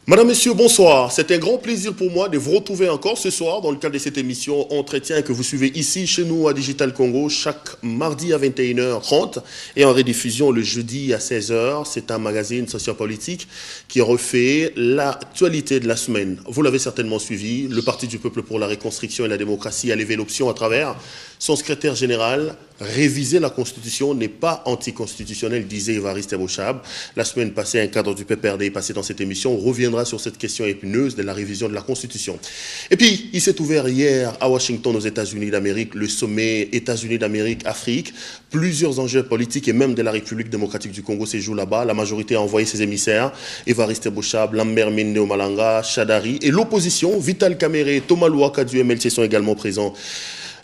Madame, Messieurs, bonsoir. C'est un grand plaisir pour moi de vous retrouver encore ce soir dans le cadre de cette émission Entretien que vous suivez ici chez nous à Digital Congo chaque mardi à 21h30 et en rediffusion le jeudi à 16h. C'est un magazine sociopolitique qui refait l'actualité de la semaine. Vous l'avez certainement suivi. Le Parti du Peuple pour la Reconstruction et la Démocratie a levé l'option à travers son secrétaire général. Réviser la Constitution n'est pas anticonstitutionnel, disait Évariste Bochab. La semaine passée, un cadre du PPRD est passé dans cette émission. On reviendra sur cette question épineuse de la révision de la Constitution. Et puis, il s'est ouvert hier à Washington, aux États-Unis d'Amérique, le sommet États-Unis d'Amérique-Afrique. Plusieurs enjeux politiques et même de la République démocratique du Congo se jouent là-bas. La majorité a envoyé ses émissaires, Évariste Bochab, Lambert Mende Malanga, Chadari. Et l'opposition, Vital Kamerhe, Thomas Louaka du MLC sont également présents.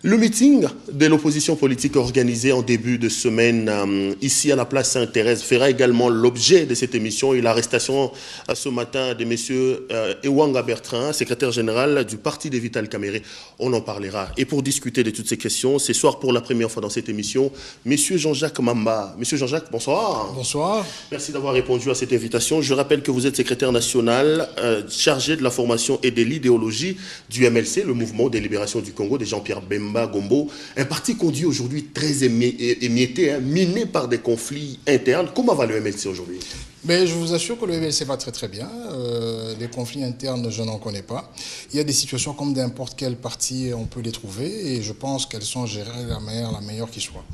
Le meeting de l'opposition politique organisé en début de semaine ici à la place Sainte-Thérèse fera également l'objet de cette émission et l'arrestation ce matin de M. Ewanga Bertrand, secrétaire général du parti de Vital Kamerhe. On en parlera. Et pour discuter de toutes ces questions, ce soir pour la première fois dans cette émission, M. Jean-Jacques Mamba. M. Jean-Jacques, bonsoir. Bonsoir. Merci d'avoir répondu à cette invitation. Je rappelle que vous êtes secrétaire national chargé de la formation et de l'idéologie du MLC, le Mouvement de libération du Congo de Jean-Pierre Bemba Gombo, un parti conduit aujourd'hui très émietté, miné par des conflits internes. Comment va le MLC aujourd'hui? Mais je vous assure que le MLC va très très bien. Les conflits internes, je n'en connais pas. Il y a des situations comme n'importe quel parti, on peut les trouver et je pense qu'elles sont gérées de la meilleure qui soit.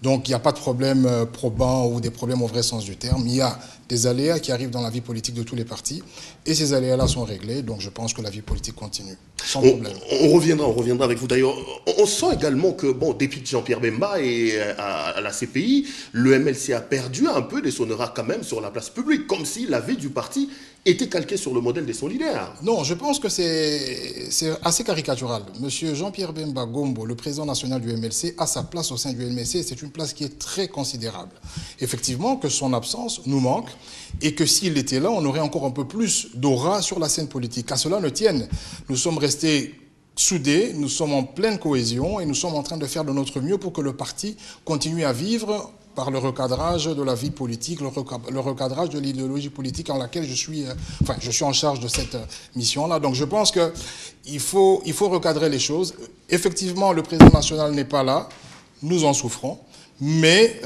Donc il n'y a pas de problème probant ou des problèmes au vrai sens du terme. Il y a des aléas qui arrivent dans la vie politique de tous les partis et ces aléas-là sont réglés. Donc je pense que la vie politique continue, sans problème. On reviendra avec vous d'ailleurs. On sent également que, bon, depuis Jean-Pierre Bemba et à la CPI, le MLC a perdu un peu de son aura quand même sur la place publique, comme si la vie du parti était calquée sur le modèle de son leader. Non, je pense que c'est assez caricatural. Monsieur Jean-Pierre Bemba Gombo, le président national du MLC, a sa place au sein du MLC. C'est une place qui est très considérable. Effectivement, que son absence nous manque et que s'il était là, on aurait encore un peu plus d'aura sur la scène politique. Qu'à cela ne tienne, nous sommes restés soudés, nous sommes en pleine cohésion et nous sommes en train de faire de notre mieux pour que le parti continue à vivre par le recadrage de la vie politique, le recadrage de l'idéologie politique en laquelle je suis en charge de cette mission-là. Donc je pense qu'il faut recadrer les choses. Effectivement, le président national n'est pas là, nous en souffrons, mais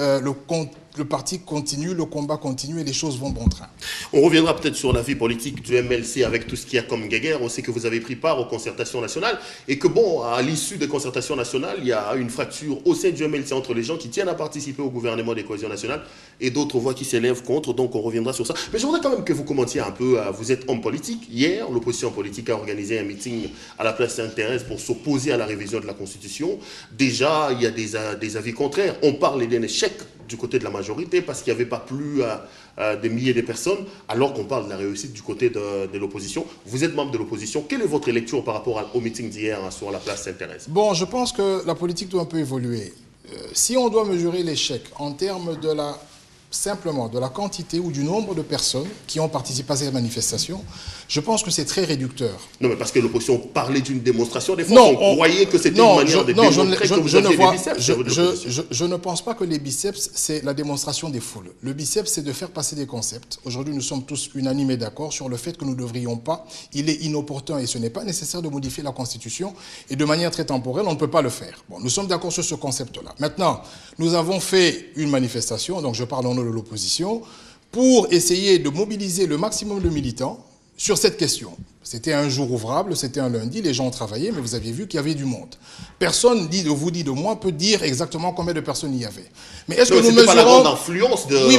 le parti continue, le combat continue et les choses vont bon train. On reviendra peut-être sur la vie politique du MLC avec tout ce qu'il y a comme guéguerre. On sait que vous avez pris part aux concertations nationales et que, bon, à l'issue des concertations nationales, il y a une fracture au sein du MLC entre les gens qui tiennent à participer au gouvernement des cohésions nationales et d'autres voix qui s'élèvent contre. Donc, on reviendra sur ça. Mais je voudrais quand même que vous commentiez un peu. Vous êtes homme politique. Hier, l'opposition politique a organisé un meeting à la place Sainte-Thérèse pour s'opposer à la révision de la Constitution. Déjà, il y a des avis contraires. On parle d'un échec du côté de la majorité parce qu'il n'y avait pas plus de milliers de personnes, alors qu'on parle de la réussite du côté de l'opposition. Vous êtes membre de l'opposition. Quelle est votre lecture par rapport au meeting d'hier sur la place Sainte-Thérèse? Bon, je pense que la politique doit un peu évoluer. Si on doit mesurer l'échec en termes de simplement de la quantité ou du nombre de personnes qui ont participé à ces manifestations, je pense que c'est très réducteur. Non, mais parce que l'opposition parlait d'une démonstration des forces. Non, on croyait que c'était une manière de démontrer que vous aviez des biceps. Je ne pense pas que les biceps, c'est la démonstration des foules. Le biceps, c'est de faire passer des concepts. Aujourd'hui, nous sommes tous unanimes et d'accord sur le fait que nous ne devrions pas, il est inopportun et ce n'est pas nécessaire de modifier la Constitution et de manière très temporelle, on ne peut pas le faire. Bon, nous sommes d'accord sur ce concept-là. Maintenant, nous avons fait une manifestation, donc je parle en nom de l'opposition, pour essayer de mobiliser le maximum de militants sur cette question. C'était un jour ouvrable, c'était un lundi, les gens ont travaillé, mais vous aviez vu qu'il y avait du monde. Personne vous dit de moi peut dire exactement combien de personnes il y avait. Mais est-ce que nous mesurons... pas la grande influence de... Oui,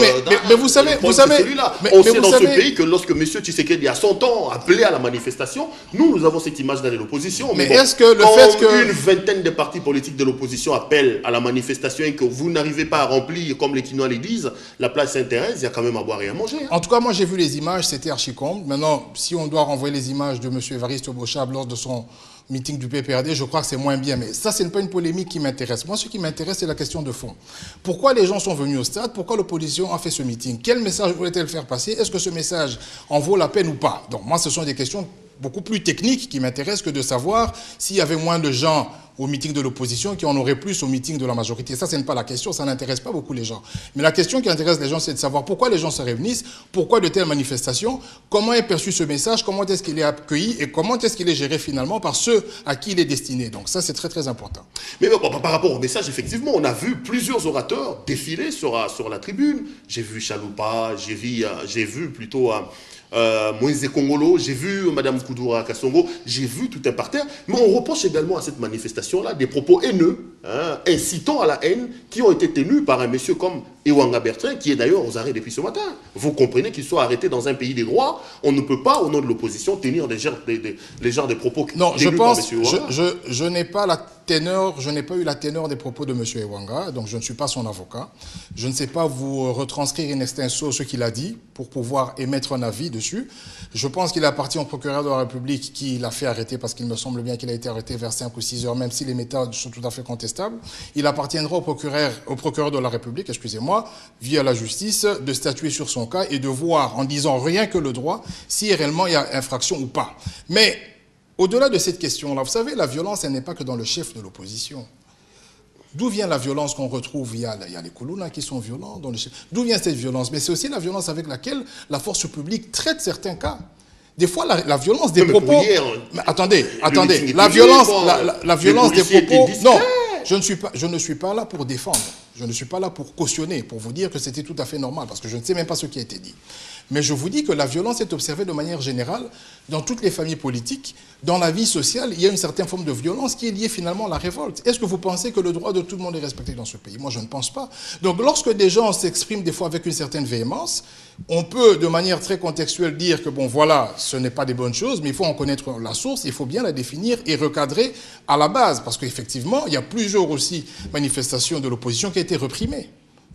mais vous savez... On sait dans ce pays que lorsque M. Tshisekedi a 100 ans appelé à la manifestation, nous avons cette image dans l'opposition. Mais est-ce que le fait que... une vingtaine de partis politiques de l'opposition appellent à la manifestation et que vous n'arrivez pas à remplir, comme les Quinois le disent, la place Sainte-Thérèse, il y a quand même à boire et à manger. Hein. En tout cas, moi j'ai vu les images, c'était archi-comble. Maintenant, si on doit renvoyer les images de M. Évariste Bochab lors de son meeting du PPRD, je crois que c'est moins bien. Mais ça, ce n'est pas une polémique qui m'intéresse. Moi, ce qui m'intéresse, c'est la question de fond. Pourquoi les gens sont venus au stade? Pourquoi l'opposition a fait ce meeting? Quel message voulait-elle faire passer? Est-ce que ce message en vaut la peine ou pas? Donc moi, ce sont des questions beaucoup plus techniques qui m'intéressent que de savoir s'il y avait moins de gens au meeting de l'opposition qu'il y en aurait plus au meeting de la majorité. Ça, ce n'est pas la question, ça n'intéresse pas beaucoup les gens. Mais la question qui intéresse les gens, c'est de savoir pourquoi les gens se réunissent, pourquoi de telles manifestations, comment est perçu ce message, comment est-ce qu'il est accueilli et comment est-ce qu'il est géré finalement par ceux à qui il est destiné. Donc ça, c'est très très important. Mais bon, par rapport au message, effectivement, on a vu plusieurs orateurs défiler sur la tribune. J'ai vu Chaloupa, j'ai vu plutôt Moïse Kongolo, j'ai vu Mme Koudoura Kassongo, j'ai vu tout un parterre. Mais on reproche également à cette manifestation-là des propos haineux, incitant à la haine, qui ont été tenus par un monsieur comme Ewanga Bertrand, qui est d'ailleurs aux arrêts depuis ce matin. Vous comprenez qu'il soit arrêté dans un pays des droits. On ne peut pas, au nom de l'opposition, tenir les genres de propos non, tenus par M. Ewanga. Je n'ai pas la ténor, je n'ai pas eu la ténor des propos de M. Ewanga, donc je ne suis pas son avocat. Je ne sais pas vous retranscrire in extenso ce qu'il a dit pour pouvoir émettre un avis dessus. Je pense qu'il appartient au procureur de la République qui l'a fait arrêter, parce qu'il me semble bien qu'il a été arrêté vers 5 ou 6 heures, même si les méthodes sont tout à fait contestables. Il appartiendra au procureur de la République, excusez-moi, via la justice, de statuer sur son cas et de voir, en disant rien que le droit, si réellement il y a infraction ou pas. Mais au-delà de cette question-là, vous savez, la violence, elle n'est pas que dans le chef de l'opposition. D'où vient la violence qu'on retrouve? Il y a les Koulouna qui sont violents. D'où vient cette violence? Mais c'est aussi la violence avec laquelle la force publique traite certains cas. Des fois, la violence des propos... Mais attendez. La violence des propos... Non, je ne suis pas là pour défendre. Je ne suis pas là pour cautionner, pour vous dire que c'était tout à fait normal, parce que je ne sais même pas ce qui a été dit. Mais je vous dis que la violence est observée de manière générale dans toutes les familles politiques. Dans la vie sociale, il y a une certaine forme de violence qui est liée finalement à la révolte. Est-ce que vous pensez que le droit de tout le monde est respecté dans ce pays? Moi, je ne pense pas. Donc, lorsque des gens s'expriment des fois avec une certaine véhémence, on peut, de manière très contextuelle, dire que, bon, voilà, ce n'est pas des bonnes choses, mais il faut en connaître la source, il faut bien la définir et recadrer à la base. Parce qu'effectivement, il y a plusieurs aussi manifestations de l'opposition qui ont été réprimées.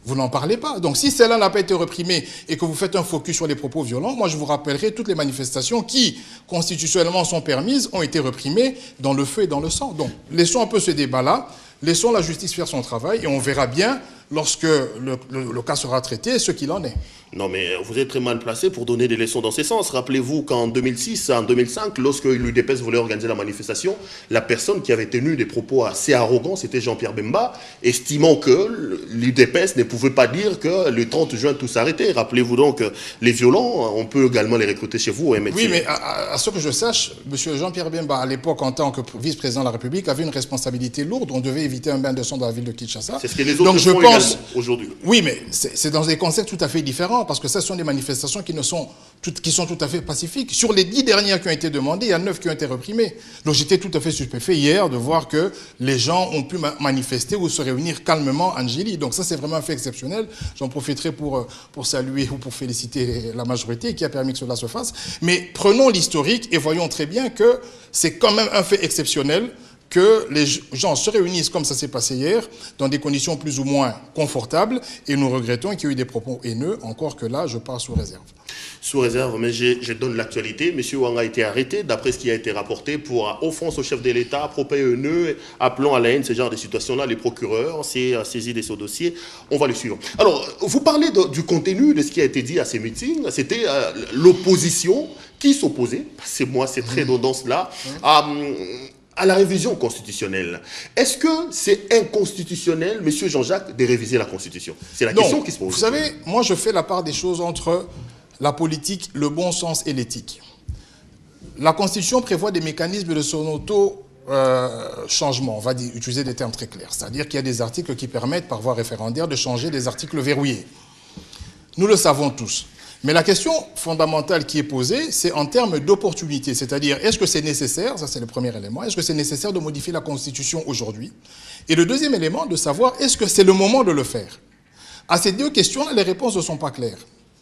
Vous n'en parlez pas. Donc si celle-là n'a pas été réprimée et que vous faites un focus sur les propos violents, moi je vous rappellerai toutes les manifestations qui, constitutionnellement, sont permises, ont été réprimées dans le feu et dans le sang. Donc laissons un peu ce débat-là, laissons la justice faire son travail et on verra bien, lorsque le cas sera traité, ce qu'il en est. Non, mais vous êtes très mal placé pour donner des leçons dans ce sens. Rappelez-vous qu'en 2006, en 2005, lorsque l'UDPS voulait organiser la manifestation, la personne qui avait tenu des propos assez arrogants, c'était Jean-Pierre Bemba, estimant que l'UDPS ne pouvait pas dire que le 30 juin tout s'arrêtait. Rappelez-vous donc que les violents, on peut également les recruter chez vous au MLC. Oui, mais à ce que je sache, M. Jean-Pierre Bemba, à l'époque, en tant que vice-président de la République, avait une responsabilité lourde. On devait éviter un bain de sang dans la ville de Kinshasa. C'est ce que les autres font également aujourd'hui. Oui, mais c'est dans des concepts tout à fait différents, parce que ce sont des manifestations qui sont tout à fait pacifiques. Sur les 10 dernières qui ont été demandées, il y a 9 qui ont été réprimées. Donc j'étais tout à fait stupéfait hier de voir que les gens ont pu manifester ou se réunir calmement en Ngili. Donc ça, c'est vraiment un fait exceptionnel. J'en profiterai pour saluer ou pour féliciter la majorité qui a permis que cela se fasse. Mais prenons l'historique et voyons très bien que c'est quand même un fait exceptionnel que les gens se réunissent comme ça s'est passé hier, dans des conditions plus ou moins confortables, et nous regrettons qu'il y ait eu des propos haineux, encore que là, je pars sous réserve. Sous réserve, mais je donne l'actualité. M. Ewanga a été arrêté, d'après ce qui a été rapporté, pour offense au chef de l'État, propos haineux, appelant à la haine, ce genre de situations-là. Les procureurs s'est saisi de ce dossier. On va le suivre. Alors, vous parlez du contenu de ce qui a été dit à ces meetings. C'était l'opposition qui s'opposait, c'est très redondant cela, à la révision constitutionnelle. Est-ce que c'est inconstitutionnel, M. Jean-Jacques, de réviser la Constitution? C'est la question qui se pose. Vous savez, moi je fais la part des choses entre la politique, le bon sens et l'éthique. La Constitution prévoit des mécanismes de son auto-changement, on va utiliser des termes très clairs. C'est-à-dire qu'il y a des articles qui permettent, par voie référendaire, de changer des articles verrouillés. Nous le savons tous. Mais la question fondamentale qui est posée, c'est en termes d'opportunité. C'est-à-dire, est-ce que c'est nécessaire, ça c'est le premier élément, est-ce que c'est nécessaire de modifier la Constitution aujourd'hui? Et le deuxième élément, de savoir, est-ce que c'est le moment de le faire? À ces deux questions-là, les réponses ne sont pas claires.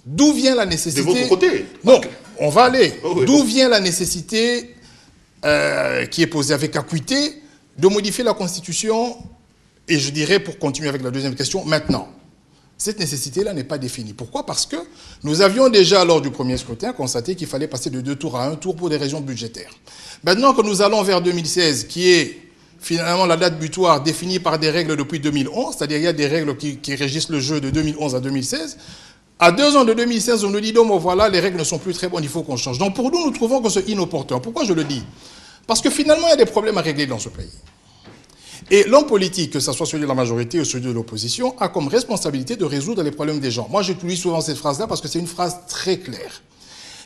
D'où vient la nécessité... De votre côté? Non, on va aller. Oh, oui, d'où vient la nécessité qui est posée avec acuité de modifier la Constitution, et je dirais, pour continuer avec la deuxième question, maintenant? Cette nécessité-là n'est pas définie. Pourquoi? Parce que nous avions déjà, lors du premier scrutin, constaté qu'il fallait passer de 2 tours à 1 tour pour des raisons budgétaires. Maintenant que nous allons vers 2016, qui est finalement la date butoir définie par des règles depuis 2011, c'est-à-dire il y a des règles qui régissent le jeu de 2011 à 2016, à 2 ans de 2016, on nous dit, donc voilà, les règles ne sont plus très bonnes, il faut qu'on change. Donc pour nous, nous trouvons que c'est inopportun. Pourquoi je le dis? Parce que finalement, il y a des problèmes à régler dans ce pays. Et l'homme politique, que ce soit celui de la majorité ou celui de l'opposition, a comme responsabilité de résoudre les problèmes des gens. Moi, j'utilise souvent cette phrase-là parce que c'est une phrase très claire.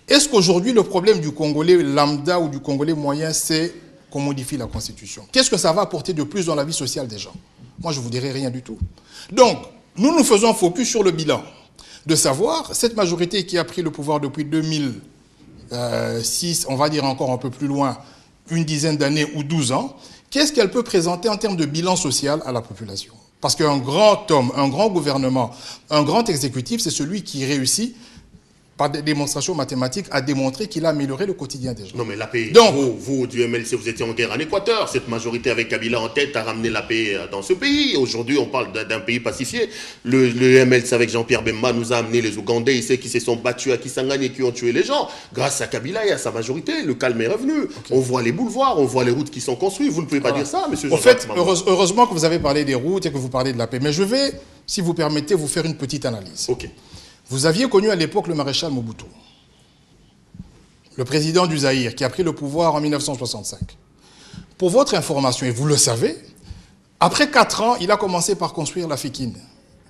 Est-ce qu'aujourd'hui, le problème du Congolais lambda ou du Congolais moyen, c'est qu'on modifie la Constitution? Qu'est-ce que ça va apporter de plus dans la vie sociale des gens? Moi, je ne vous dirai rien du tout. Donc, nous nous faisons focus sur le bilan. De savoir, cette majorité qui a pris le pouvoir depuis 2006, on va dire encore un peu plus loin, une dizaine d'années ou 12 ans, qu'est-ce qu'elle peut présenter en termes de bilan social à la population? Parce qu'un grand homme, un grand gouvernement, un grand exécutif, c'est celui qui réussit, par des démonstrations mathématiques, à démontrer qu'il a amélioré le quotidien des gens. Non mais la paix, donc, vous du MLC, vous étiez en guerre en Équateur. Cette majorité avec Kabila en tête a ramené la paix dans ce pays. Aujourd'hui, on parle d'un pays pacifié. Le MLC avec Jean-Pierre Bemba nous a amené les Ougandais, ici, qui se sont battus à Kisangani et qui ont tué les gens. Grâce à Kabila et à sa majorité, le calme est revenu. Okay. On voit les boulevards, on voit les routes qui sont construites. Vous ne pouvez pas dire ça, monsieur Jean-Pierre. En fait, heureusement que vous avez parlé des routes et que vous parlez de la paix. Mais je vais, si vous permettez, vous faire une petite analyse. Ok. Vous aviez connu à l'époque le maréchal Mobutu, le président du Zaïre, qui a pris le pouvoir en 1965. Pour votre information, et vous le savez, après 4 ans, il a commencé par construire la Fékine,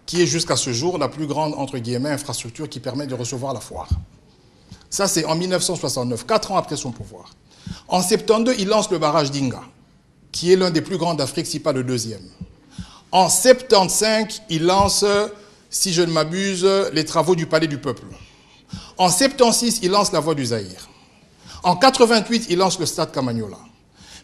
qui est jusqu'à ce jour la plus grande, entre guillemets, infrastructure qui permet de recevoir la foire. Ça, c'est en 1969, 4 ans après son pouvoir. En 72, il lance le barrage d'Inga, qui est l'un des plus grands d'Afrique, si pas le deuxième. En 75, il lance, si je ne m'abuse, les travaux du Palais du Peuple. En 76, il lance la Voie du Zaïre. En 88, il lance le stade Kamanyola.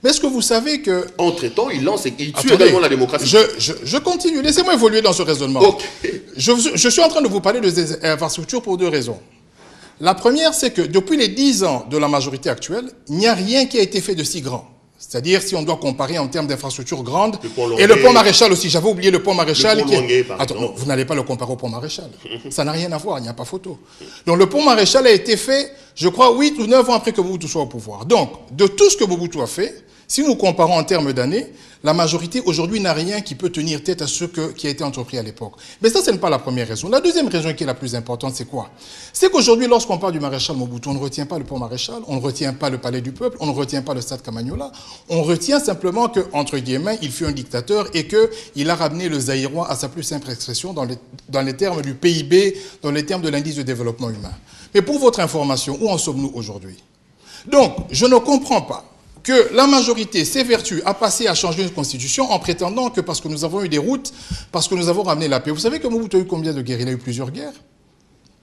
Mais est-ce que vous savez que... Entre-temps, il lance et il tue également la démocratie. Je continue. Laissez-moi évoluer dans ce raisonnement. Okay. Je suis en train de vous parler des infrastructures pour 2 raisons. La première, c'est que depuis les 10 ans de la majorité actuelle, il n'y a rien qui a été fait de si grand. C'est-à-dire, si on doit comparer en termes d'infrastructures grandes, et le pont Maréchal aussi, j'avais oublié le pont Maréchal. Attends, vous n'allez pas le comparer au pont Maréchal. Ça n'a rien à voir, il n'y a pas photo. Donc le pont Maréchal a été fait, je crois, 8 ou 9 ans après que Mobutu soit au pouvoir. Donc, de tout ce que Mobutu a fait, si nous comparons en termes d'années, la majorité aujourd'hui n'a rien qui peut tenir tête à ce qui a été entrepris à l'époque. Mais ça, ce n'est pas la première raison. La deuxième raison qui est la plus importante, c'est quoi? C'est qu'aujourd'hui, lorsqu'on parle du maréchal Mobutu, on ne retient pas le pont Maréchal, on ne retient pas le Palais du Peuple, on ne retient pas le stade Kamanyola. On retient simplement que, entre guillemets, il fut un dictateur et qu'il a ramené le Zaïrois à sa plus simple expression dans les termes du PIB, dans les termes de l'indice de développement humain. Mais pour votre information, où en sommes-nous aujourd'hui? Donc, je ne comprends pas que la majorité s'évertue à passer à changer une constitution en prétendant que parce que nous avons eu des routes, parce que nous avons ramené la paix. Vous savez que Mobutu a eu combien de guerres? Il a eu plusieurs guerres.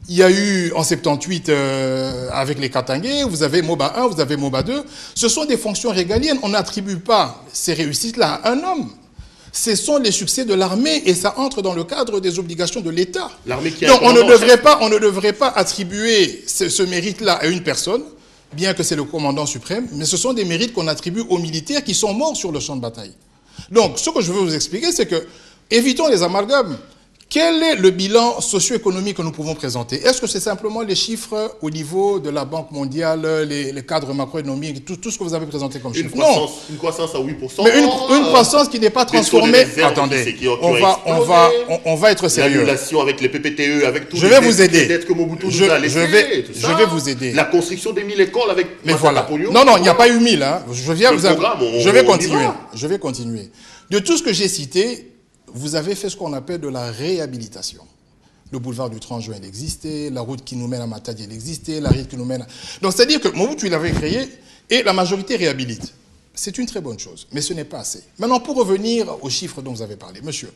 Il y a eu en 78 avec les Katangais, vous avez MOBA 1, vous avez MOBA 2. Ce sont des fonctions régaliennes. On n'attribue pas ces réussites-là à un homme. Ce sont les succès de l'armée et ça entre dans le cadre des obligations de l'État. Donc on ne devrait pas attribuer ce mérite-là à une personne, bien que c'est le commandant suprême, mais ce sont des mérites qu'on attribue aux militaires qui sont morts sur le champ de bataille. Donc, ce que je veux vous expliquer, c'est que, évitons les amalgames. Quel est le bilan socio-économique que nous pouvons présenter? Est-ce que c'est simplement les chiffres au niveau de la Banque mondiale, les cadres macroéconomiques, tout ce que vous avez présenté comme chiffres? Non. Une croissance à 8%. Mais une croissance qui n'est pas transformée. Attendez, on va être sérieux. L'annulation avec les PPTE, avec tous les dettes que Mobutu nous a laissées. Je vais vous aider. La construction des 1000 écoles avec... Mais voilà. Non, il n'y a pas eu 1000. Hein. Je vais continuer. De tout ce que j'ai cité, vous avez fait ce qu'on appelle de la réhabilitation. Le boulevard du 30 juin, il existait, la route qui nous mène à Matadi, elle existait, la route qui nous mène à... Donc, c'est-à-dire que Mobutu, il avait créé et la majorité réhabilite. C'est une très bonne chose, mais ce n'est pas assez. Maintenant, pour revenir aux chiffres dont vous avez parlé, monsieur,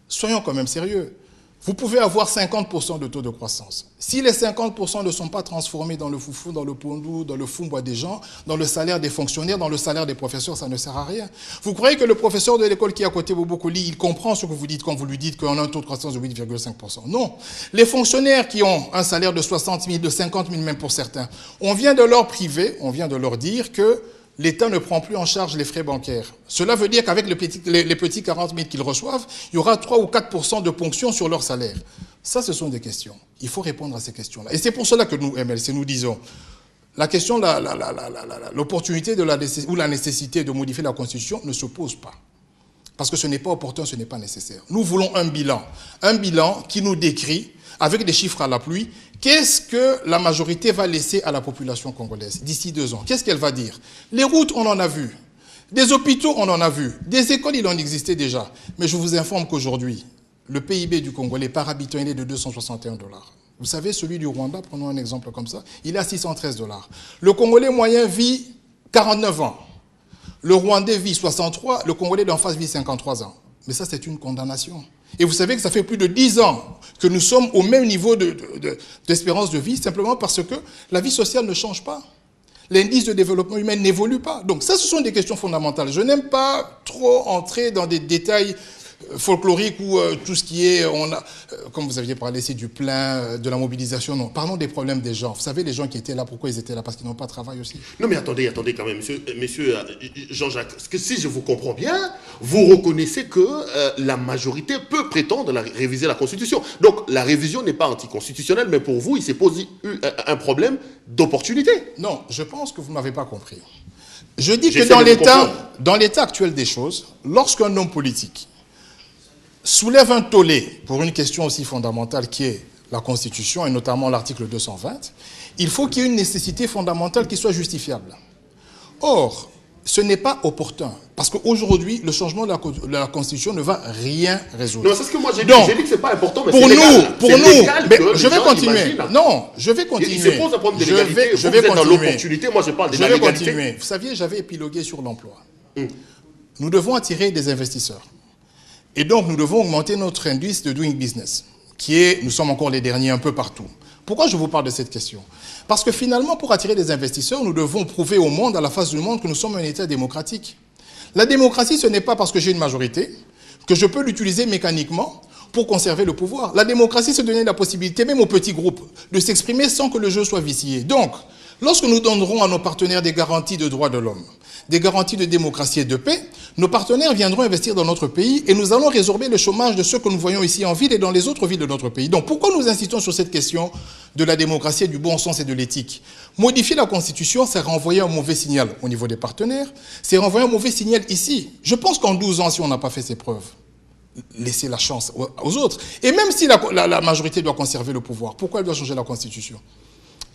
soyons quand même sérieux. Vous pouvez avoir 50% de taux de croissance. Si les 50% ne sont pas transformés dans le foufou, dans le pondou, dans le fumbois des gens, dans le salaire des fonctionnaires, dans le salaire des professeurs, ça ne sert à rien. Vous croyez que le professeur de l'école qui est à côté de Bobokoli, il comprend ce que vous dites quand vous lui dites qu'on a un taux de croissance de 8,5%? Non. Les fonctionnaires qui ont un salaire de 60 000, de 50 000 même pour certains, on vient de leur priver, on vient de leur dire que l'État ne prend plus en charge les frais bancaires. Cela veut dire qu'avec les petits 40 000 qu'ils reçoivent, il y aura 3 ou 4% de ponction sur leur salaire. Ça, ce sont des questions. Il faut répondre à ces questions-là. Et c'est pour cela que nous, MLC, nous disons, la question, l'opportunité ou la nécessité de modifier la Constitution ne se pose pas. Parce que ce n'est pas opportun, ce n'est pas nécessaire. Nous voulons un bilan qui nous décrit, avec des chiffres à la pluie, qu'est-ce que la majorité va laisser à la population congolaise d'ici 2 ans? Qu'est-ce qu'elle va dire? Les routes, on en a vu. Des hôpitaux, on en a vu. Des écoles, il en existait déjà. Mais je vous informe qu'aujourd'hui, le PIB du Congolais par habitant, il est de 261 $. Vous savez, celui du Rwanda, prenons un exemple comme ça, il est à 613 $. Le Congolais moyen vit 49 ans. Le Rwandais vit 63, le Congolais d'en face vit 53 ans. Mais ça, c'est une condamnation. Et vous savez que ça fait plus de 10 ans que nous sommes au même niveau d'espérance de vie, simplement parce que la vie sociale ne change pas. L'indice de développement humain n'évolue pas. Donc ça, ce sont des questions fondamentales. Je n'aime pas trop entrer dans des détails folkloriques ou tout ce qui est, comme vous aviez parlé, c'est du plein, de la mobilisation. Non, parlons des problèmes des gens. Vous savez, les gens qui étaient là, pourquoi ils étaient là? Parce qu'ils n'ont pas de travail aussi. Non mais attendez quand même, monsieur Jean-Jacques. Parce que si je vous comprends bien, vous reconnaissez que la majorité peut prétendre réviser la Constitution. Donc la révision n'est pas anticonstitutionnelle, mais pour vous, il s'est posé un problème d'opportunité. Non, je pense que vous ne m'avez pas compris. Je dis que dans l'état actuel des choses, lorsqu'un homme politique soulève un tollé pour une question aussi fondamentale qui est la Constitution, et notamment l'article 220, il faut qu'il y ait une nécessité fondamentale qui soit justifiable. Or, ce n'est pas opportun, parce qu'aujourd'hui, le changement de la Constitution ne va rien résoudre. Non, c'est ce que moi j'ai dit. J'ai dit que ce n'est pas important, mais pour nous, mais je vais continuer. Non, je vais continuer. Il se pose un problème de l'égalité. Vous êtes dans l'opportunité, moi je parle de la légalité. Je vais continuer. Vous saviez, j'avais épilogué sur l'emploi. Nous devons attirer des investisseurs. Et donc, nous devons augmenter notre indice de doing business, nous sommes encore les derniers un peu partout. Pourquoi je vous parle de cette question? Parce que finalement, pour attirer des investisseurs, nous devons prouver au monde, à la face du monde, que nous sommes un État démocratique. La démocratie, ce n'est pas parce que j'ai une majorité que je peux l'utiliser mécaniquement pour conserver le pouvoir. La démocratie, c'est donner la possibilité, même aux petits groupes, de s'exprimer sans que le jeu soit vicié. Donc, lorsque nous donnerons à nos partenaires des garanties de droits de l'homme, des garanties de démocratie et de paix, nos partenaires viendront investir dans notre pays et nous allons résorber le chômage de ceux que nous voyons ici en ville et dans les autres villes de notre pays. Donc pourquoi nous insistons sur cette question de la démocratie, et du bon sens et de l'éthique? Modifier la Constitution, c'est renvoyer un mauvais signal au niveau des partenaires, c'est renvoyer un mauvais signal ici. Je pense qu'en 12 ans, si on n'a pas fait ses preuves, laisser la chance aux autres. Et même si la majorité doit conserver le pouvoir, pourquoi elle doit changer la Constitution?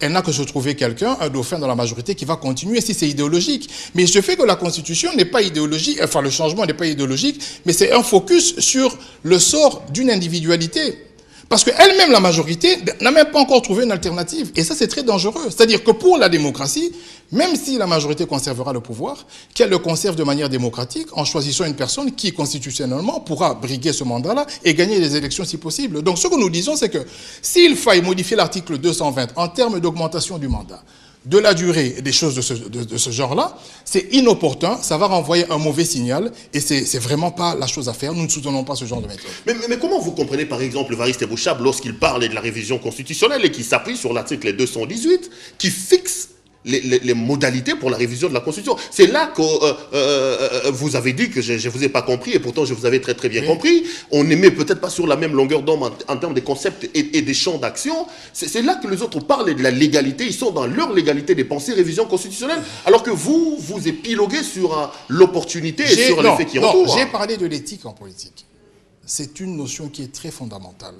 Elle n'a que se trouver quelqu'un, un dauphin dans la majorité, qui va continuer si c'est idéologique. Mais je fais que la Constitution n'est pas idéologique, enfin le changement n'est pas idéologique, mais c'est un focus sur le sort d'une individualité. Parce qu'elle-même, la majorité, n'a même pas encore trouvé une alternative. Et ça, c'est très dangereux. C'est-à-dire que pour la démocratie, même si la majorité conservera le pouvoir, qu'elle le conserve de manière démocratique en choisissant une personne qui, constitutionnellement, pourra briguer ce mandat-là et gagner les élections si possible. Donc, ce que nous disons, c'est que s'il faille modifier l'article 220 en termes d'augmentation du mandat, de la durée et des choses de ce genre-là, c'est inopportun, ça va renvoyer un mauvais signal et c'est vraiment pas la chose à faire. Nous ne soutenons pas ce genre de méthode. Mais comment vous comprenez par exemple Évariste Bouchab lorsqu'il parle de la révision constitutionnelle et qui s'appuie sur l'article 218 qui fixe les modalités pour la révision de la Constitution? C'est là que vous avez dit que je ne vous ai pas compris, et pourtant je vous avais très très bien compris. On n'est peut-être pas sur la même longueur d'onde en termes de concepts et des champs d'action. C'est là que les autres parlent de la légalité. Ils sont dans leur légalité des pensées révision constitutionnelle, alors que vous épiloguez sur l'opportunité et sur les faits qui entourent. J'ai parlé de l'éthique en politique. C'est une notion qui est très fondamentale.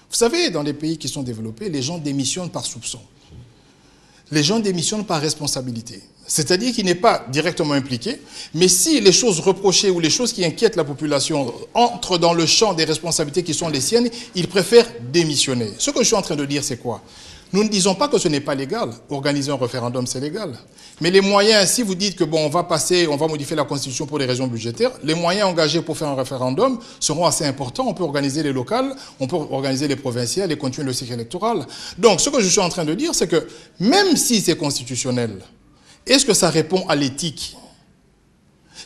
Vous savez, dans les pays qui sont développés, les gens démissionnent par soupçon. Les gens démissionnent par responsabilité. C'est-à-dire qu'il n'est pas directement impliqué, mais si les choses reprochées ou les choses qui inquiètent la population entrent dans le champ des responsabilités qui sont les siennes, il préfère démissionner. Ce que je suis en train de dire, c'est quoi? Nous ne disons pas que ce n'est pas légal. Organiser un référendum, c'est légal. Mais les moyens, si vous dites que bon, on va modifier la Constitution pour des raisons budgétaires, les moyens engagés pour faire un référendum seront assez importants. On peut organiser les locales, on peut organiser les provinciales et continuer le cycle électoral. Donc, ce que je suis en train de dire, c'est que même si c'est constitutionnel, est-ce que ça répond à l'éthique?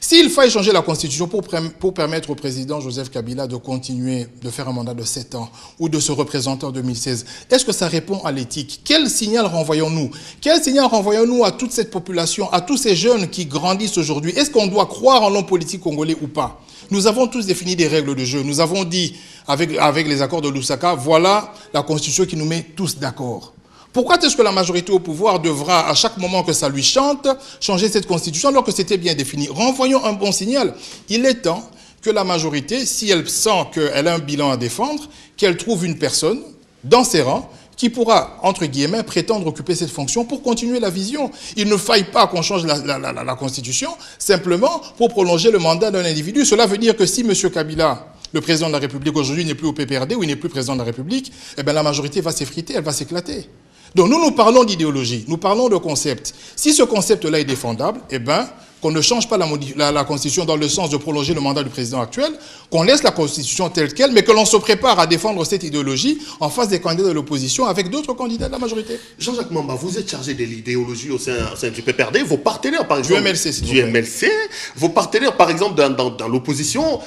S'il faille changer la Constitution pour permettre au président Joseph Kabila de continuer de faire un mandat de 7 ans ou de se représenter en 2016, est-ce que ça répond à l'éthique? Quel signal renvoyons-nous? Quel signal renvoyons-nous à toute cette population, à tous ces jeunes qui grandissent aujourd'hui? Est-ce qu'on doit croire en l'homme politique congolais ou pas? Nous avons tous défini des règles de jeu. Nous avons dit, avec les accords de Lusaka, voilà la Constitution qui nous met tous d'accord. Pourquoi est-ce que la majorité au pouvoir devra, à chaque moment que ça lui chante, changer cette constitution alors que c'était bien défini? Renvoyons un bon signal. Il est temps que la majorité, si elle sent qu'elle a un bilan à défendre, qu'elle trouve une personne dans ses rangs qui pourra, entre guillemets, prétendre occuper cette fonction pour continuer la vision. Il ne faille pas qu'on change la Constitution simplement pour prolonger le mandat d'un individu. Cela veut dire que si M. Kabila, le président de la République, aujourd'hui n'est plus au PPRD ou il n'est plus président de la République, eh bien la majorité va s'effriter, elle va s'éclater. Donc nous parlons d'idéologie, nous parlons de concept. Si ce concept-là est défendable, eh bien, qu'on ne change pas la Constitution dans le sens de prolonger le mandat du président actuel, qu'on laisse la Constitution telle qu'elle, mais que l'on se prépare à défendre cette idéologie en face des candidats de l'opposition avec d'autres candidats de la majorité. Jean-Jacques Mamba, vous êtes chargé de l'idéologie au sein du PPRD. Vos partenaires, par exemple... Du MLC, s'il vous plaît. plaît. Du MLC. Vos partenaires, par exemple, dans l'opposition...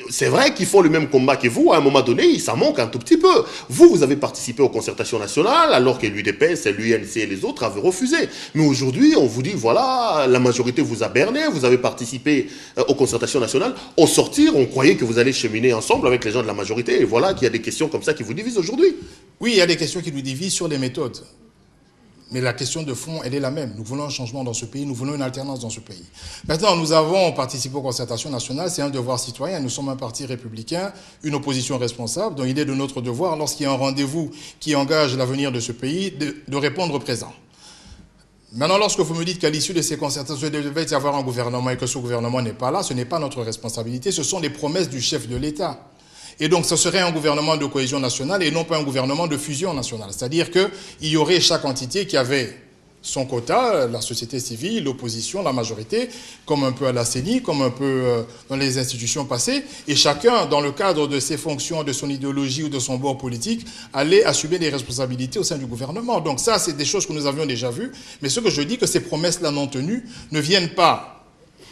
c'est vrai qu'ils font le même combat que vous. À un moment donné, ça manque un tout petit peu. Vous avez participé aux concertations nationales, alors que l'UDPS, l'UNC et les autres avaient refusé. Mais aujourd'hui, on vous dit, voilà, la majorité vous a berné, vous avez participé aux concertations nationales. Au sortir, on croyait que vous allez cheminer ensemble avec les gens de la majorité. Et voilà qu'il y a des questions comme ça qui vous divisent aujourd'hui. Oui, il y a des questions qui nous divisent sur les méthodes. Mais la question de fond, elle est la même. Nous voulons un changement dans ce pays, nous voulons une alternance dans ce pays. Maintenant, nous avons participé aux concertations nationales, c'est un devoir citoyen. Nous sommes un parti républicain, une opposition responsable, donc il est de notre devoir, lorsqu'il y a un rendez-vous qui engage l'avenir de ce pays, de répondre présent. Maintenant, lorsque vous me dites qu'à l'issue de ces concertations, il devait y avoir un gouvernement et que ce gouvernement n'est pas là, ce n'est pas notre responsabilité, ce sont les promesses du chef de l'État. Et donc, ce serait un gouvernement de cohésion nationale et non pas un gouvernement de fusion nationale. C'est-à-dire qu'il y aurait chaque entité qui avait son quota, la société civile, l'opposition, la majorité, comme un peu à la CENI, comme un peu dans les institutions passées, et chacun, dans le cadre de ses fonctions, de son idéologie ou de son bord politique, allait assumer des responsabilités au sein du gouvernement. Donc ça, c'est des choses que nous avions déjà vues, mais ce que je dis, que ces promesses-là non tenues ne viennent pas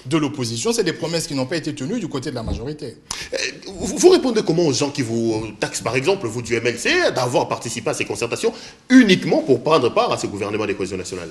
de l'opposition, c'est des promesses qui n'ont pas été tenues du côté de la majorité. Vous répondez comment aux gens qui vous taxent, par exemple, vous du MLC, d'avoir participé à ces concertations uniquement pour prendre part à ce gouvernement de cohésion nationale?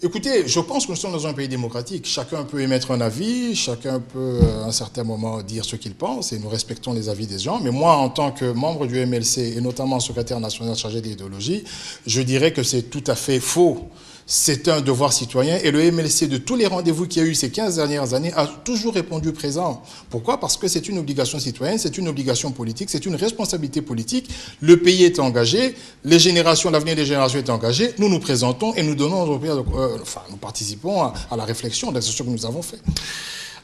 Écoutez, je pense que nous sommes dans un pays démocratique. Chacun peut émettre un avis, chacun peut à un certain moment dire ce qu'il pense, et nous respectons les avis des gens. Mais moi, en tant que membre du MLC, et notamment secrétaire national chargé de l'idéologie, je dirais que c'est tout à fait faux. C'est un devoir citoyen et le MLC, de tous les rendez-vous qu'il y a eu ces 15 dernières années, a toujours répondu présent. Pourquoi? Parce que c'est une obligation citoyenne, c'est une obligation politique, c'est une responsabilité politique. Le pays est engagé, l'avenir des générations est engagé. Nous nous présentons et nous donnons, nous participons à la réflexion, c'est ce que nous avons fait.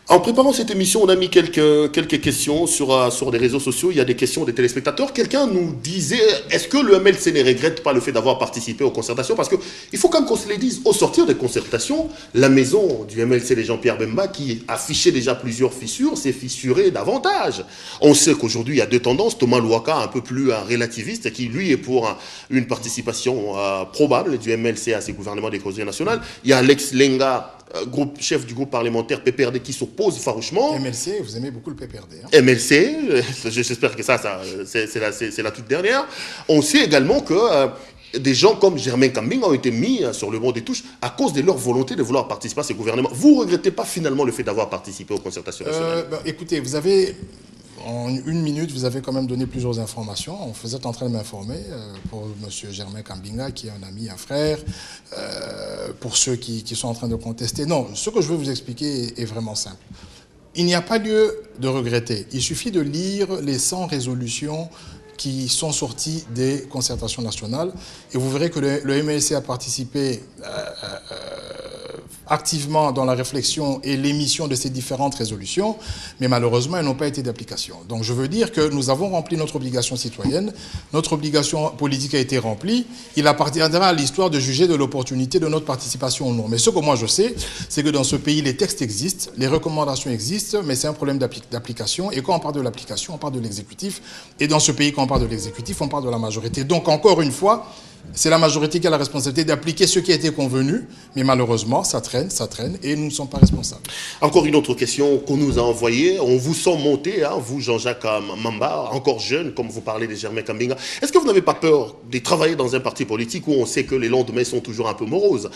En préparant cette émission, on a mis quelques questions sur les réseaux sociaux. Il y a des questions des téléspectateurs. Quelqu'un nous disait, est-ce que le MLC ne regrette pas le fait d'avoir participé aux concertations? Parce qu'il faut quand même qu'on se les dise. Au sortir des concertations, la maison du MLC de Jean-Pierre Bemba, qui affichait déjà plusieurs fissures, s'est fissurée davantage. On sait qu'aujourd'hui, il y a deux tendances. Thomas Louaka, un peu plus relativiste, qui lui est pour une participation probable du MLC à ces gouvernements des cohésions nationales. Il y a Alex Lenga, chef du groupe parlementaire PPRD, qui s'oppose farouchement. MLC, vous aimez beaucoup le PPRD. Hein? MLC, j'espère que ça c'est la toute dernière. On sait également que des gens comme Germain Kambing ont été mis sur le banc des touches à cause de leur volonté de vouloir participer à ces gouvernements. Vous ne regrettez pas finalement le fait d'avoir participé aux concertations nationales? Écoutez, vous avez... En une minute, vous avez quand même donné plusieurs informations. Vous êtes en train de m'informer pour M. Germain Kambinga, qui est un ami, un frère, pour ceux qui sont en train de contester. Non, ce que je veux vous expliquer est vraiment simple. Il n'y a pas lieu de regretter. Il suffit de lire les 100 résolutions qui sont sorties des concertations nationales et vous verrez que le MLC a participé activement dans la réflexion et l'émission de ces différentes résolutions, mais malheureusement, elles n'ont pas été d'application. Donc je veux dire que nous avons rempli notre obligation citoyenne, notre obligation politique a été remplie, il appartiendra à l'histoire de juger de l'opportunité de notre participation ou non. Mais ce que moi je sais, c'est que dans ce pays, les textes existent, les recommandations existent, mais c'est un problème d'application, et quand on parle de l'application, on parle de l'exécutif, et dans ce pays, quand on parle de l'exécutif, on parle de la majorité. Donc encore une fois, c'est la majorité qui a la responsabilité d'appliquer ce qui a été convenu, mais malheureusement, ça traîne, et nous ne sommes pas responsables. Encore une autre question qu'on nous a envoyée. On vous sent monter, hein, vous Jean-Jacques Mamba, encore jeune, comme vous parlez de Germain Kambinga. Est-ce que vous n'avez pas peur de travailler dans un parti politique où on sait que les lendemains sont toujours un peu moroses?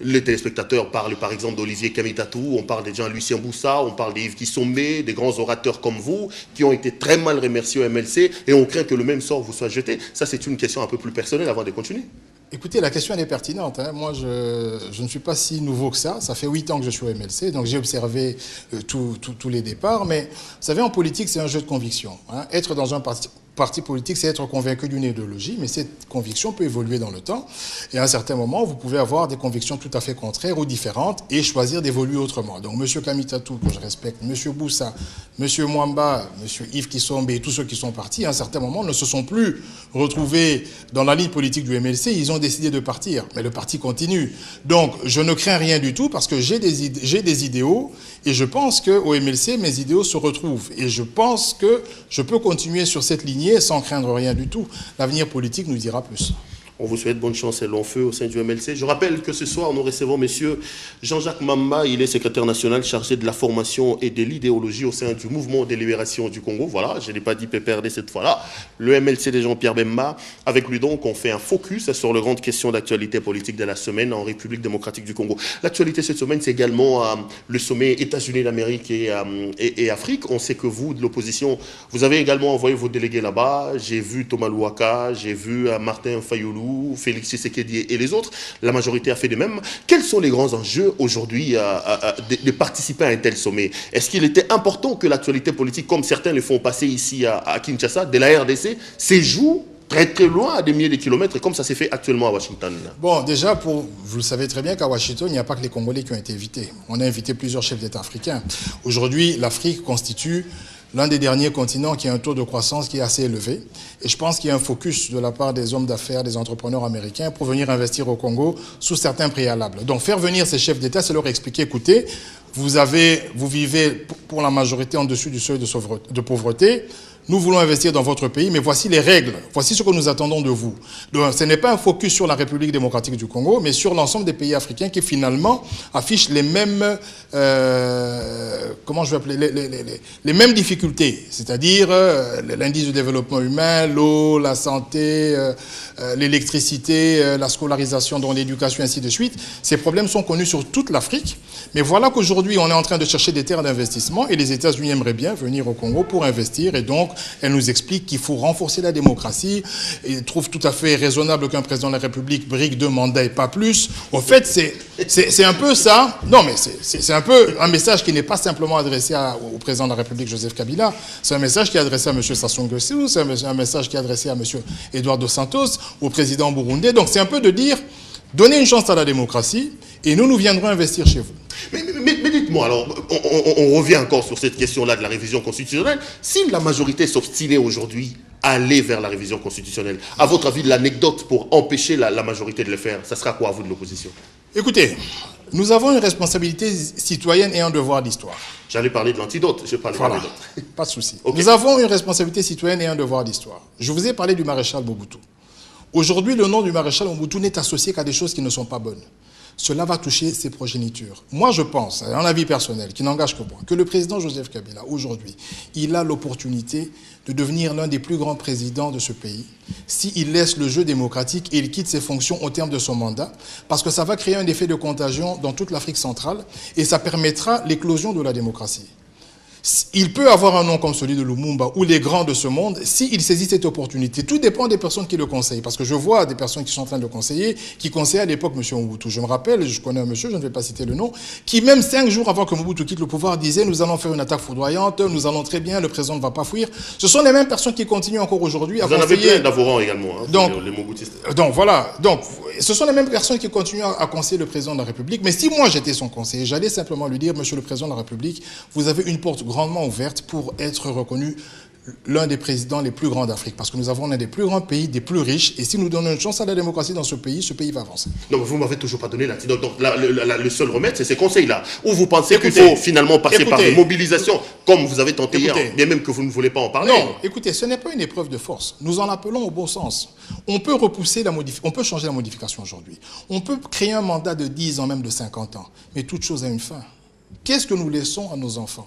Les téléspectateurs parlent par exemple d'Olivier Kamitatou, on parle de Jean-Lucien Boussa, on parle d'Yves Kissombe, des grands orateurs comme vous, qui ont été très mal remerciés au MLC, et on craint que le même sort vous soit jeté. Ça, c'est une question un peu plus personnelle avant de continuer. Écoutez, la question elle est pertinente. Hein. Moi, je ne suis pas si nouveau que ça. Ça fait 8 ans que je suis au MLC, donc j'ai observé tous les départs. Mais vous savez, en politique, c'est un jeu de conviction. Hein. Être dans un parti... parti politique, c'est être convaincu d'une idéologie, mais cette conviction peut évoluer dans le temps. Et à un certain moment, vous pouvez avoir des convictions tout à fait contraires ou différentes et choisir d'évoluer autrement. Donc, M. Kamitatou, que je respecte, M. Boussa, M. Mwamba, M. Yves Kissombe et tous ceux qui sont partis, à un certain moment, ne se sont plus retrouvés dans la ligne politique du MLC. Ils ont décidé de partir. Mais le parti continue. Donc, je ne crains rien du tout parce que j'ai des idéaux et je pense qu'au MLC, mes idéaux se retrouvent. Et je pense que je peux continuer sur cette lignée sans craindre rien du tout. L'avenir politique nous dira plus. On vous souhaite bonne chance et long feu au sein du MLC. Je rappelle que ce soir, nous recevons monsieur Jean-Jacques Mamba. Il est secrétaire national chargé de la formation et de l'idéologie au sein du mouvement de libération du Congo. Voilà, je n'ai pas dit PPRD cette fois-là. Le MLC de Jean-Pierre Bemba. Avec lui donc, on fait un focus sur les grandes questions d'actualité politique de la semaine en République démocratique du Congo. L'actualité cette semaine, c'est également le sommet États-Unis d'Amérique et Afrique. On sait que vous, de l'opposition, vous avez également envoyé vos délégués là-bas. J'ai vu Thomas Louaka, j'ai vu Martin Fayoulou, Félix Tshisekedi et les autres. La majorité a fait de même. Quels sont les grands enjeux aujourd'hui de participer à un tel sommet? Est-ce qu'il était important que l'actualité politique, comme certains le font passer ici à Kinshasa, de la RDC, séjoue très très loin, à des milliers de kilomètres, comme ça s'est fait actuellement à Washington? Bon, déjà, vous le savez très bien qu'à Washington, il n'y a pas que les Congolais qui ont été invités. On a invité plusieurs chefs d'État africains. Aujourd'hui, l'Afrique constitue l'un des derniers continents qui a un taux de croissance qui est assez élevé. Et je pense qu'il y a un focus de la part des hommes d'affaires, des entrepreneurs américains pour venir investir au Congo sous certains préalables. Donc faire venir ces chefs d'État, c'est leur expliquer, écoutez, vous vivez pour la majorité en dessus du seuil de pauvreté. Nous voulons investir dans votre pays, mais voici les règles. Voici ce que nous attendons de vous. Donc, ce n'est pas un focus sur la République démocratique du Congo, mais sur l'ensemble des pays africains qui, finalement, affichent les mêmes, comment je vais appeler, les mêmes difficultés. C'est-à-dire l'indice de développement humain, l'eau, la santé, l'électricité, la scolarisation dans l'éducation, ainsi de suite. Ces problèmes sont connus sur toute l'Afrique. Mais voilà qu'aujourd'hui, on est en train de chercher des terres d'investissement et les États-Unis aimeraient bien venir au Congo pour investir. Et donc, elle nous explique qu'il faut renforcer la démocratie. Et trouve tout à fait raisonnable qu'un président de la République brigue 2 mandats et pas plus. Au fait, c'est un peu ça. Non, mais c'est un peu un message qui n'est pas simplement adressé au président de la République, Joseph Kabila. C'est un message qui est adressé à M. Sassou Nguesso. C'est un message qui est adressé à M. Eduardo Santos, au président burundais. Donc, c'est un peu de dire, donnez une chance à la démocratie et nous viendrons investir chez vous. Mais dites-moi, alors, on revient encore sur cette question-là de la révision constitutionnelle. Si la majorité s'obstinait aujourd'hui à aller vers la révision constitutionnelle, à votre avis, l'anecdote pour empêcher la majorité de le faire, ça sera quoi à vous de l'opposition? Écoutez, nous avons une responsabilité citoyenne et un devoir d'histoire. J'allais parler de l'antidote, je parle de l'antidote. Pas de souci. Okay. Nous avons une responsabilité citoyenne et un devoir d'histoire. Je vous ai parlé du maréchal Mobutu. Aujourd'hui, le nom du maréchal Mobutu n'est associé qu'à des choses qui ne sont pas bonnes. Cela va toucher ses progénitures. Moi, je pense, en avis personnel, qui n'engage que moi, que le président Joseph Kabila, aujourd'hui, il a l'opportunité de devenir l'un des plus grands présidents de ce pays s'il laisse le jeu démocratique et il quitte ses fonctions au terme de son mandat, parce que ça va créer un effet de contagion dans toute l'Afrique centrale et ça permettra l'éclosion de la démocratie. Il peut avoir un nom comme celui de Lumumba ou les grands de ce monde s'il saisit cette opportunité. Tout dépend des personnes qui le conseillent. Parce que je vois des personnes qui sont en train de le conseiller, qui conseillaient à l'époque M. Mobutu. Je me rappelle, je connais un monsieur, je ne vais pas citer le nom, qui même 5 jours avant que Mobutu quitte le pouvoir disait « Nous allons faire une attaque foudroyante, nous allons très bien, le président ne va pas fuir ». Ce sont les mêmes personnes qui continuent encore aujourd'hui à conseiller. Vous en avez plein d'avocats également, hein, donc, les Mobutistes. Donc voilà, donc, ce sont les mêmes personnes qui continuent à conseiller le président de la République. Mais si moi j'étais son conseiller, j'allais simplement lui dire « Monsieur le président de la République, vous avez une porte grandement ouverte pour être reconnu l'un des présidents les plus grands d'Afrique. Parce que nous avons l'un des plus grands pays, des plus riches. Et si nous donnons une chance à la démocratie dans ce pays va avancer. Non, mais vous ne m'avez toujours pas donné l'antidote. Donc le seul remède, c'est ces conseils-là. Ou vous pensez qu'il faut finalement passer par des mobilisations, comme vous avez tenté hier, bien même que vous ne voulez pas en parler. Non, écoutez, ce n'est pas une épreuve de force. Nous en appelons au bon sens. On peut repousser on peut changer la modification aujourd'hui. On peut créer un mandat de 10 ans, même de 50 ans. Mais toute chose a une fin. Qu'est-ce que nous laissons à nos enfants?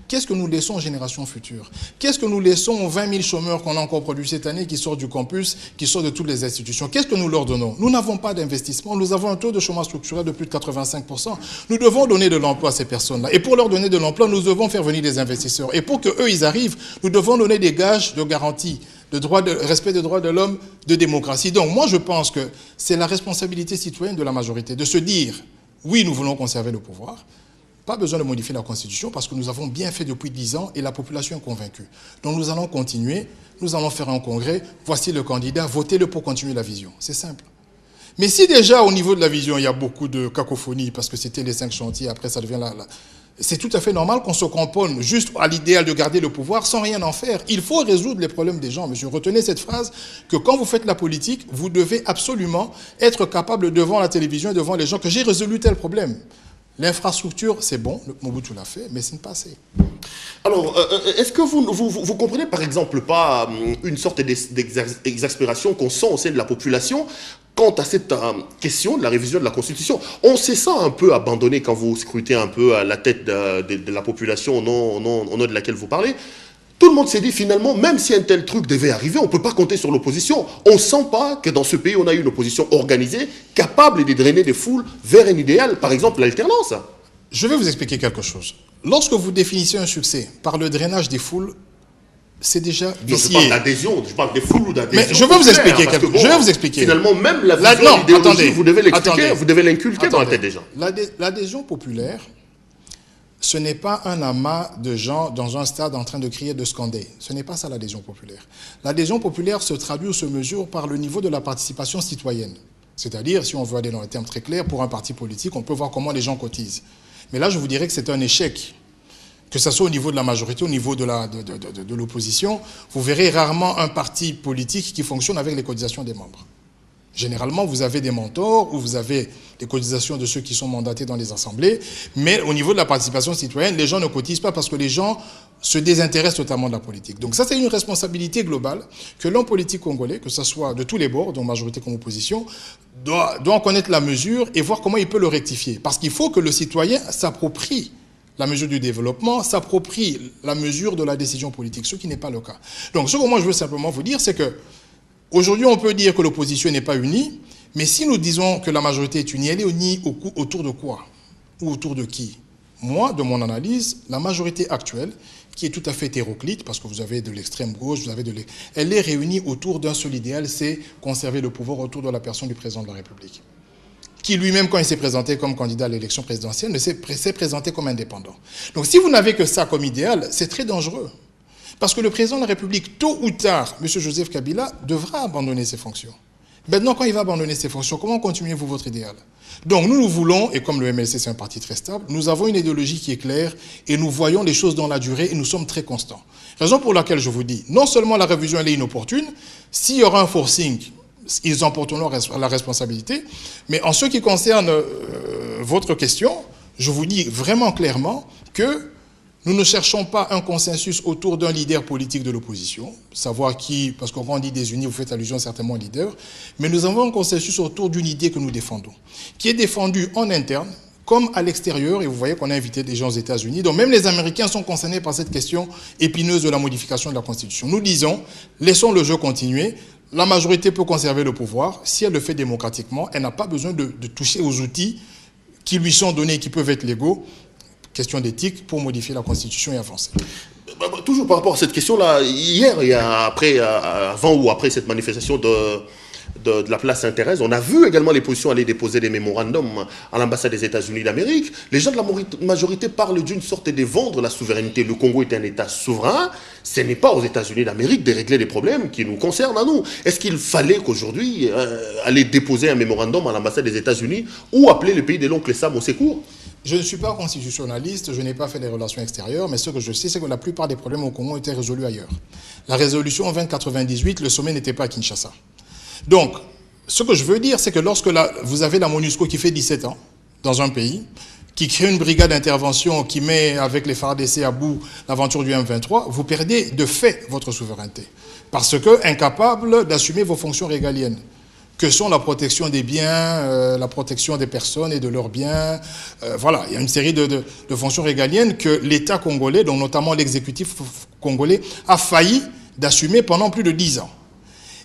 Qu'est-ce que nous laissons aux générations futures? Qu'est-ce que nous laissons aux 20 000 chômeurs qu'on a encore produits cette année, qui sortent du campus, qui sortent de toutes les institutions? Qu'est-ce que nous leur donnons? Nous n'avons pas d'investissement. Nous avons un taux de chômage structurel de plus de 85%. Nous devons donner de l'emploi à ces personnes-là. Et pour leur donner de l'emploi, nous devons faire venir des investisseurs. Et pour qu'eux, ils arrivent, nous devons donner des gages de garantie, respect des droits de l'homme, de démocratie. Donc moi, je pense que c'est la responsabilité citoyenne de la majorité de se dire, oui, nous voulons conserver le pouvoir, Pas besoin de modifier la Constitution parce que nous avons bien fait depuis 10 ans et la population est convaincue. Donc nous allons continuer, nous allons faire un congrès, voici le candidat, votez-le pour continuer la vision. C'est simple. Mais si déjà au niveau de la vision, il y a beaucoup de cacophonie parce que c'était les 5 chantiers, après ça devient là. C'est tout à fait normal qu'on se camponne juste à l'idéal de garder le pouvoir sans rien en faire. Il faut résoudre les problèmes des gens. Monsieur, retenez cette phrase que quand vous faites la politique, vous devez absolument être capable devant la télévision et devant les gens que j'ai résolu tel problème. L'infrastructure, c'est bon, Mobutu l'a fait, mais ce n'est pas assez. Alors, est-ce que vous comprenez par exemple pas une sorte d'exaspération qu'on sent au sein de la population quant à cette question de la révision de la Constitution? On sait ça un peu abandonné quand vous scrutez un peu à la tête de la population au nom de laquelle vous parlez. Tout le monde s'est dit finalement, même si un tel truc devait arriver, on ne peut pas compter sur l'opposition. On ne sent pas que dans ce pays, on a une opposition organisée, capable de drainer des foules vers un idéal, par exemple l'alternance. Je vais vous expliquer quelque chose. Lorsque vous définissez un succès par le drainage des foules, c'est déjà vicié. Je parle d'adhésion, je parle des foules ou d'adhésion. Mais je vais vous expliquer quelque chose. Je vais vous expliquer. Finalement, même la vision, l'idéologie, vous devez l'expliquer, vous devez l'inculquer dans la tête des gens. L'adhésion populaire, ce n'est pas un amas de gens dans un stade en train de crier, de scander. Ce n'est pas ça l'adhésion populaire. L'adhésion populaire se traduit ou se mesure par le niveau de la participation citoyenne. C'est-à-dire, si on veut aller dans les termes très clairs, pour un parti politique, on peut voir comment les gens cotisent. Mais là, je vous dirais que c'est un échec. Que ce soit au niveau de la majorité, au niveau de l'opposition, vous verrez rarement un parti politique qui fonctionne avec les cotisations des membres. Généralement, vous avez des mentors ou vous avez les cotisations de ceux qui sont mandatés dans les assemblées, mais au niveau de la participation citoyenne, les gens ne cotisent pas parce que les gens se désintéressent totalement de la politique. Donc ça, c'est une responsabilité globale que l'homme politique congolais, que ce soit de tous les bords, donc majorité comme opposition, doit en connaître la mesure et voir comment il peut le rectifier. Parce qu'il faut que le citoyen s'approprie la mesure du développement, s'approprie la mesure de la décision politique, ce qui n'est pas le cas. Donc ce que moi je veux simplement vous dire, c'est que aujourd'hui, on peut dire que l'opposition n'est pas unie, mais si nous disons que la majorité est unie, elle est unie autour de quoi? Ou autour de qui? Moi, de mon analyse, la majorité actuelle, qui est tout à fait hétéroclite, parce que vous avez de l'extrême gauche, elle est réunie autour d'un seul idéal, c'est conserver le pouvoir autour de la personne du président de la République, qui lui-même, quand il s'est présenté comme candidat à l'élection présidentielle, s'est présenté comme indépendant. Donc si vous n'avez que ça comme idéal, c'est très dangereux. Parce que le président de la République, tôt ou tard, M. Joseph Kabila, devra abandonner ses fonctions. Maintenant, quand il va abandonner ses fonctions, comment continuez-vous votre idéal? Donc nous voulons, et comme le MLC c'est un parti très stable, nous avons une idéologie qui est claire et nous voyons les choses dans la durée et nous sommes très constants. Raison pour laquelle je vous dis, non seulement la révision elle est inopportune, s'il y aura un forcing, ils en porteront la responsabilité, mais en ce qui concerne votre question, je vous dis vraiment clairement que nous ne cherchons pas un consensus autour d'un leader politique de l'opposition, savoir qui, parce que quand on dit des unis, vous faites allusion certainement au leader, mais nous avons un consensus autour d'une idée que nous défendons, qui est défendue en interne, comme à l'extérieur, et vous voyez qu'on a invité des gens aux États-Unis, donc même les Américains sont concernés par cette question épineuse de la modification de la Constitution. Nous disons, laissons le jeu continuer, la majorité peut conserver le pouvoir, si elle le fait démocratiquement, elle n'a pas besoin de toucher aux outils qui lui sont donnés et qui peuvent être légaux, question d'éthique, pour modifier la Constitution et avancer. Toujours par rapport à cette question-là, hier, avant ou après cette manifestation de la place Sainte-Thérèse, on a vu également les positions aller déposer des mémorandums à l'ambassade des États-Unis d'Amérique. Les gens de la majorité parlent d'une sorte de vendre la souveraineté. Le Congo est un État souverain. Ce n'est pas aux États-Unis d'Amérique de régler les problèmes qui nous concernent à nous. Est-ce qu'il fallait qu'aujourd'hui aller déposer un mémorandum à l'ambassade des États-Unis ou appeler le pays de l'oncle Sam au secours? Je ne suis pas constitutionnaliste, je n'ai pas fait des relations extérieures, mais ce que je sais, c'est que la plupart des problèmes au Congo étaient résolus ailleurs. La résolution 2098, le sommet n'était pas à Kinshasa. Donc, ce que je veux dire, c'est que lorsque vous avez la MONUSCO qui fait 17 ans dans un pays, qui crée une brigade d'intervention qui met avec les FARDC à bout l'aventure du M23, vous perdez de fait votre souveraineté. Parce que incapable d'assumer vos fonctions régaliennes, que sont la protection des biens, la protection des personnes et de leurs biens. Voilà, il y a une série de fonctions régaliennes que l'État congolais, dont notamment l'exécutif congolais, a failli d'assumer pendant plus de 10 ans.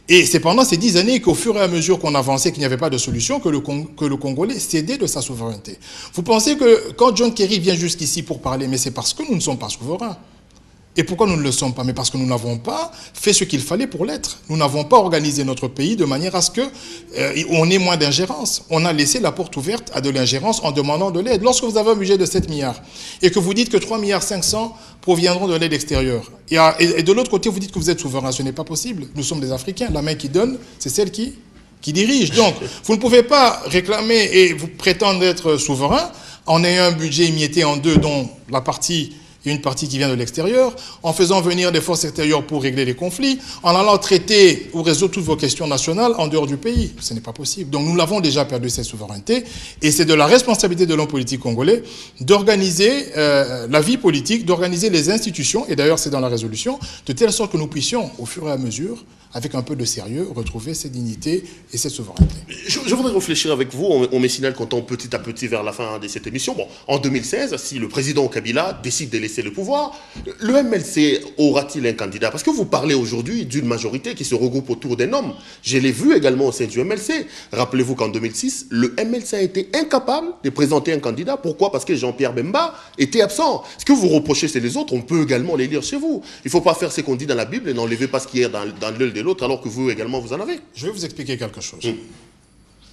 Et c'est pendant ces 10 années qu'au fur et à mesure qu'on avançait, qu'il n'y avait pas de solution, que le Congolais cédait de sa souveraineté. Vous pensez que quand John Kerry vient jusqu'ici pour parler, mais c'est parce que nous ne sommes pas souverains. Et pourquoi nous ne le sommes pas? Mais parce que nous n'avons pas fait ce qu'il fallait pour l'être. Nous n'avons pas organisé notre pays de manière à ce qu'on ait moins d'ingérence. On a laissé la porte ouverte à de l'ingérence en demandant de l'aide. Lorsque vous avez un budget de 7 milliards et que vous dites que 3,5 milliards proviendront de l'aide extérieure, et de l'autre côté, vous dites que vous êtes souverain, ce n'est pas possible. Nous sommes des Africains. La main qui donne, c'est celle qui dirige. Donc, vous ne pouvez pas réclamer et vous prétendre être souverain en ayant un budget émietté en deux, dont une partie qui vient de l'extérieur, en faisant venir des forces extérieures pour régler les conflits, en allant traiter ou résoudre toutes vos questions nationales en dehors du pays. Ce n'est pas possible. Donc nous l'avons déjà perdu, cette souveraineté, et c'est de la responsabilité de l'homme politique congolais d'organiser la vie politique, d'organiser les institutions, et d'ailleurs c'est dans la résolution, de telle sorte que nous puissions, au fur et à mesure, avec un peu de sérieux, retrouver cette dignité et cette souveraineté. Je voudrais réfléchir avec vous, on met signal comptant petit à petit vers la fin de cette émission. Bon, en 2016, si le président Kabila décide de laisser le pouvoir, le MLC aura-t-il un candidat? Parce que vous parlez aujourd'hui d'une majorité qui se regroupe autour d'un homme. Je l'ai vu également au sein du MLC. Rappelez-vous qu'en 2006, le MLC a été incapable de présenter un candidat. Pourquoi? Parce que Jean-Pierre Bemba était absent. Ce que vous reprochez, c'est les autres. On peut également les lire chez vous. Il ne faut pas faire ce qu'on dit dans la Bible et n'enlevez pas ce qui est dans l'œil de l'autre, alors que vous également, vous en avez. Je vais vous expliquer quelque chose.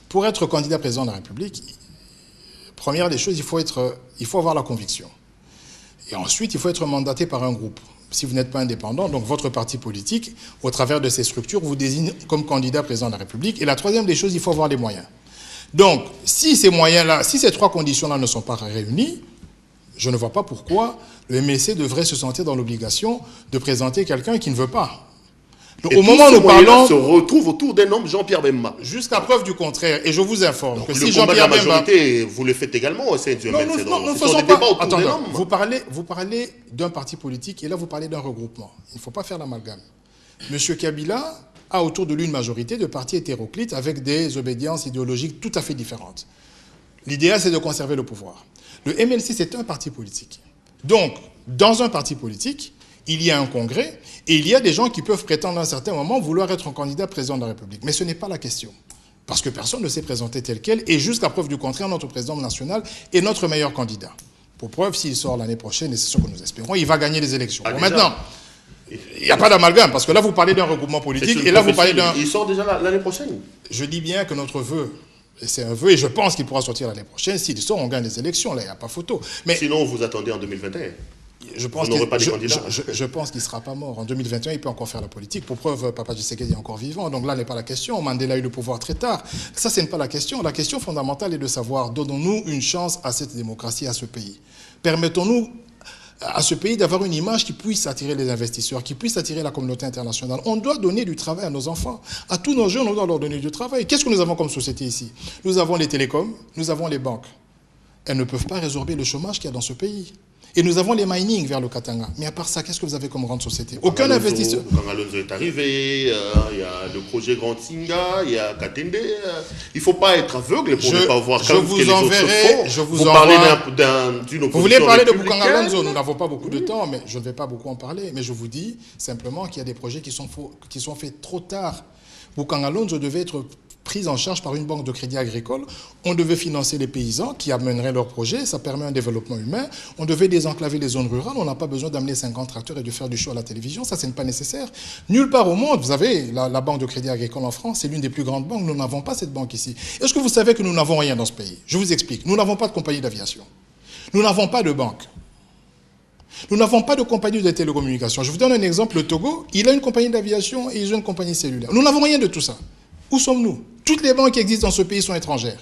Pour être candidat président de la République, première des choses, il faut avoir la conviction. Et ensuite, il faut être mandaté par un groupe. Si vous n'êtes pas indépendant, donc votre parti politique, au travers de ses structures, vous désigne comme candidat président de la République. Et la troisième des choses, il faut avoir les moyens. Donc, si ces moyens-là, si ces trois conditions-là ne sont pas réunies, je ne vois pas pourquoi le MLC devrait se sentir dans l'obligation de présenter quelqu'un qui ne veut pas. Donc, au moment où nous parlons, se retrouve autour d'un homme, Jean-Pierre Bemba. Jusqu'à preuve du contraire. Et je vous informe donc, que si Jean-Pierre Bemba... majorité, vous le faites également au sein du MLC. Non, ne faisons pas... Attendez, vous parlez d'un parti politique et là vous parlez d'un regroupement. Il ne faut pas faire l'amalgame. Monsieur Kabila a autour de lui une majorité de partis hétéroclites avec des obédiences idéologiques tout à fait différentes. L'idéal, c'est de conserver le pouvoir. Le MLC, c'est un parti politique. Donc, dans un parti polique, il y a un congrès et il y a des gens qui peuvent prétendre à un certain moment vouloir être un candidat président de la République. Mais ce n'est pas la question. Parce que personne ne s'est présenté tel quel et jusqu'à preuve du contraire, notre président national est notre meilleur candidat. Pour preuve, s'il sort l'année prochaine, et c'est ce que nous espérons, il va gagner les élections. Bon, maintenant, il n'y a pas d'amalgame parce que là, vous parlez d'un regroupement politique et là, vous parlez d'un... Il sort déjà l'année prochaine. Je dis bien que notre vœu, et c'est un vœu, et je pense qu'il pourra sortir l'année prochaine. S'il sort, on gagne les élections. Là, il n'y a pas photo. Mais sinon, vous attendez en 2021. Je pense qu'il ne sera pas mort. En 2021, il peut encore faire la politique. Pour preuve, Papa Tshisekedi est encore vivant. Donc là n'est pas la question. Mandela a eu le pouvoir très tard. Ça, ce n'est pas la question. La question fondamentale est de savoir, donnons-nous une chance à cette démocratie, à ce pays. Permettons-nous à ce pays d'avoir une image qui puisse attirer les investisseurs, qui puisse attirer la communauté internationale. On doit donner du travail à nos enfants. À tous nos jeunes, on doit leur donner du travail. Qu'est-ce que nous avons comme société ici? Nous avons les télécoms, nous avons les banques. Elles ne peuvent pas résorber le chômage qu'il y a dans ce pays. Et nous avons les mining vers le Katanga. Mais à part ça, qu'est-ce que vous avez comme grande société? Aucun investisseur. Quand Alonso est arrivé, il y a le projet Grand Singa, il y a Katende. Il ne faut pas être aveugle pour ne pas voir je vous enverrai. Vous parlez d'une opposition. Vous voulez parler de Bukanga Alonso? Nous n'avons pas beaucoup de temps, mais je ne vais pas beaucoup en parler. Mais je vous dis simplement qu'il y a des projets qui sont faits trop tard. Bukanga Alonso devait être prise en charge par une banque de crédit agricole. On devait financer les paysans qui amèneraient leurs projets. Ça permet un développement humain. On devait désenclaver les zones rurales. On n'a pas besoin d'amener 50 tracteurs et de faire du show à la télévision. Ça, ce n'est pas nécessaire. Nulle part au monde, vous avez la banque de crédit agricole en France, c'est l'une des plus grandes banques. Nous n'avons pas cette banque ici. Est-ce que vous savez que nous n'avons rien dans ce pays? Je vous explique. Nous n'avons pas de compagnie d'aviation. Nous n'avons pas de banque. Nous n'avons pas de compagnie de télécommunications. Je vous donne un exemple. Le Togo, il a une compagnie d'aviation et ils ont une compagnie cellulaire. Nous n'avons rien de tout ça. Où sommes-nous? Toutes les banques qui existent dans ce pays sont étrangères.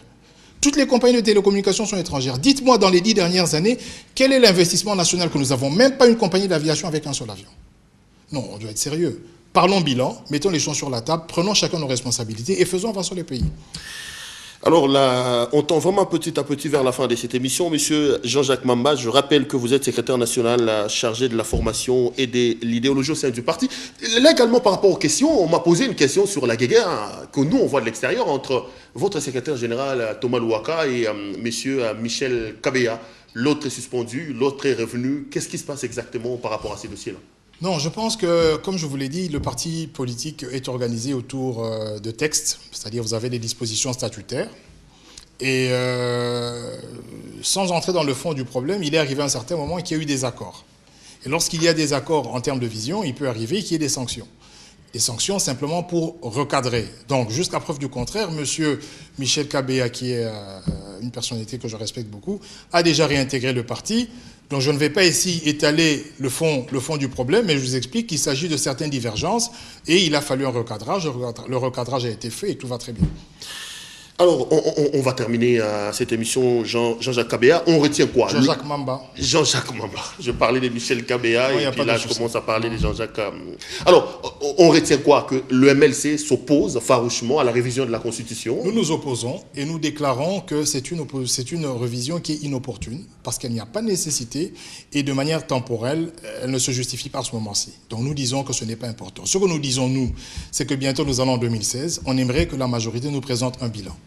Toutes les compagnies de télécommunications sont étrangères. Dites-moi, dans les 10 dernières années, quel est l'investissement national que nous avons? Même pas une compagnie d'aviation avec un seul avion. Non, on doit être sérieux. Parlons bilan, mettons les choses sur la table, prenons chacun nos responsabilités et faisons avancer le pays. Alors là, on tend vraiment petit à petit vers la fin de cette émission. Monsieur Jean-Jacques Mamba, je rappelle que vous êtes secrétaire national chargé de la formation et de l'idéologie au sein du parti. Là également, par rapport aux questions, on m'a posé une question sur la guerre que nous, on voit de l'extérieur entre votre secrétaire général Thomas Louaka et monsieur Michel Kabeya. L'autre est suspendu, l'autre est revenu. Qu'est-ce qui se passe exactement par rapport à ces dossiers-là? Non, je pense que, comme je vous l'ai dit, le parti politique est organisé autour de textes, c'est-à-dire vous avez des dispositions statutaires. Et sans entrer dans le fond du problème, il est arrivé à un certain moment qu'il y a eu des accords. Et lorsqu'il y a des accords en termes de vision, il peut arriver qu'il y ait des sanctions. Des sanctions simplement pour recadrer. Donc, jusqu'à preuve du contraire, M. Michel Kabea, qui est une personnalité que je respecte beaucoup, a déjà réintégré le parti. Donc, je ne vais pas ici étaler le fond du problème, mais je vous explique qu'il s'agit de certaines divergences et il a fallu un recadrage. Le recadrage a été fait et tout va très bien. Alors, on va terminer cette émission, Jean-Jacques Kabea. On retient quoi? Jean-Jacques Mamba. Jean-Jacques Mamba. Je parlais de Michel Kabea et puis là, je commence à parler de Jean-Jacques. Alors, on retient quoi? Que le MLC s'oppose farouchement à la révision de la Constitution? Nous nous opposons et nous déclarons que c'est une révision qui est inopportune parce qu'il n'y a pas de nécessité et de manière temporelle, elle ne se justifie pas à ce moment-ci. Donc, nous disons que ce n'est pas important. Ce que nous disons, nous, c'est que bientôt, nous allons en 2016, on aimerait que la majorité nous présente un bilan.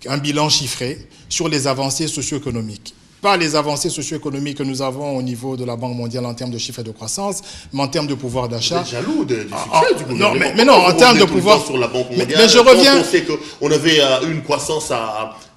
Un bilan chiffré sur les avancées socio-économiques. Pas les avancées socio-économiques que nous avons au niveau de la Banque mondiale en termes de chiffres de croissance, mais en termes de pouvoir d'achat. Vous êtes jaloux du succès du gouvernement. Non, mais non, en termes de pouvoir... Sur la Banque mondiale, mais je reviens... On sait qu'on avait une croissance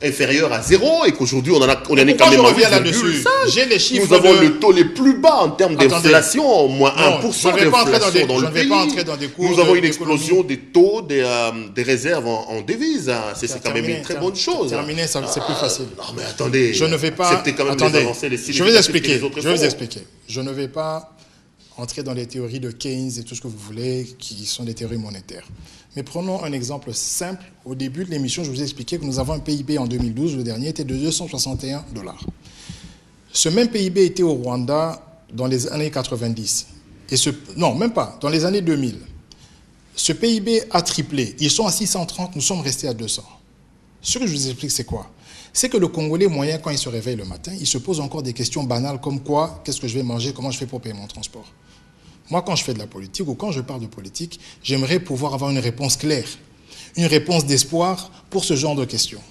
inférieure à 0 et qu'aujourd'hui on en est quand même à 8,5. J'ai les chiffres. Nous avons le taux les plus bas en termes d'inflation, moins 1% d'inflation dans le pays. Je ne vais pas entrer dans des cours. Nous avons une explosion des taux des réserves en devises. C'est quand même une très bonne chose. Terminer, c'est plus facile. Non mais attendez. Je ne vais pas... Attendez, je vais vous expliquer. Je ne vais pas entrer dans les théories de Keynes et tout ce que vous voulez, qui sont des théories monétaires. Mais prenons un exemple simple. Au début de l'émission, je vous ai expliqué que nous avons un PIB en 2012, le dernier était de 261 $. Ce même PIB était au Rwanda dans les années 90. Non, même pas, dans les années 2000. Ce PIB a triplé. Ils sont à 630, nous sommes restés à 200. Ce que je vous explique, c'est quoi? C'est que le Congolais moyen, quand il se réveille le matin, il se pose encore des questions banales comme quoi, qu'est-ce que je vais manger, comment je fais pour payer mon transport. Moi, quand je fais de la politique ou quand je parle de politique, j'aimerais pouvoir avoir une réponse claire, une réponse d'espoir pour ce genre de questions.